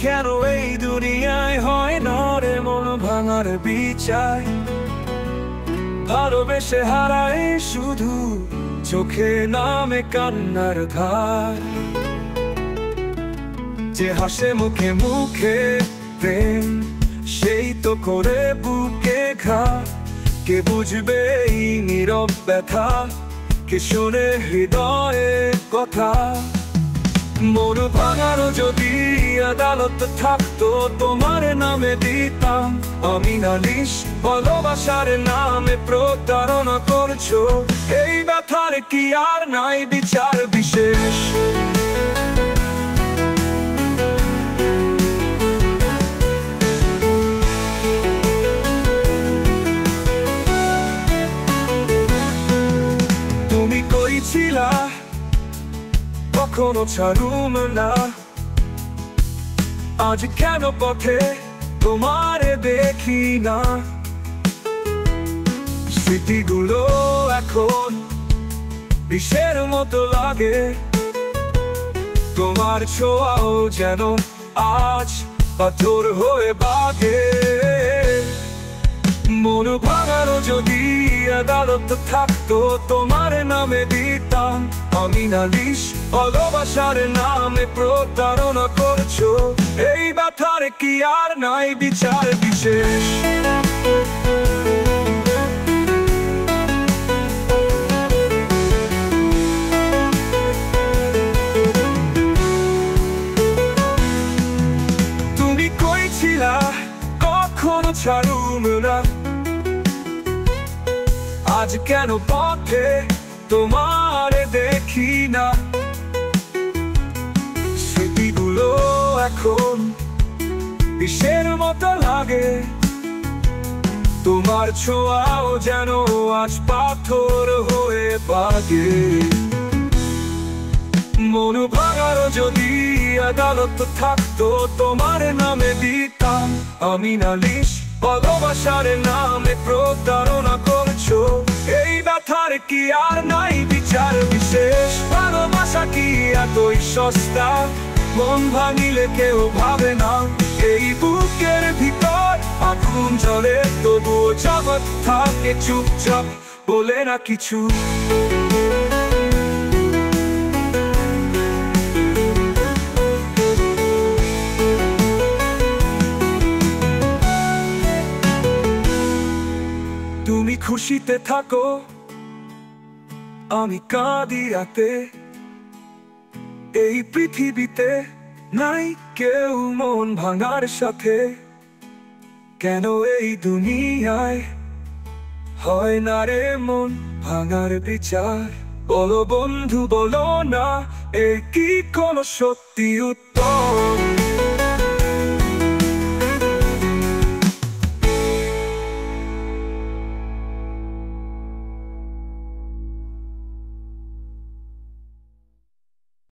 কেন এই দুনিয়ায় হয় না রে মন ভাঙার বিচার? ভালোবেসে হারায় শুধু চোখে নামে কান্নার ধার। যে হাসে মুখে মুখে প্রেম, সেই তো করে বুকে ঘা। কে বুঝবে এই নীরব ব্যথা, কে শোনে হৃদয়ের কথা? মন ভাঙার যদি আদালত থাকতো, তোমার নামে দিতাম আমি নালিশ। ভালোবাসার নামে প্রতারণা করছো, এই ব্যথার কি আর নাই বিচার বিশেষ? তুমি কই ছিলা, কখনো ছাড়ুম না। আজ কেন পথে তোমারে দেখি না? স্মৃতিগুলো এখন বিষের মতো লাগে, তোমার ছোঁয়াও যেন আজ পাথর হয়ে বাগে। মন ভাঙারও যদি আদালত থাকতো, তোমার নামে দিতাম আমি নালিশ। ভালোবাসার নামে প্রতারণা করছো, এই ব্যথার কি আর নাই বিচার বিশেষ? তুমি কই ছিলা, কখনো ছাড়ুম না। আজ কেন পথে তোমারে দেখি না? স্মৃতিগুলো এখন বিষের মতো লাগে, তোমার ছোঁয়াও যেন আজ পাথর হয়ে বাগে। মন ভাঙারও যদি আদালত থাকতো, তোমার নামে দিতাম আমি নালিশ। ভালোবাসার নামে প্রতারণা করছো, এই ব্যথার কি আর নাই বিচার বিশেষ? ভালোবাসা কি এতই সস্তা, মন ভাঙিলে কেউ ভাবে না? এই বুকের ভিতর আগুন জ্বলে, তবুও জগৎ থাকে চুপচাপ, বলে না কিছু। তুমি খুশিতে থাকো, আমি কাঁদি রাতে। এই পৃথিবীতে নাই কেউ মন ভাঙার সাথে। কেন এই দুনিয়ায় হয় না রে মন ভাঙার বিচার? বলো বন্ধু বলো না, এ কি কোনো সত্যি উত্তর?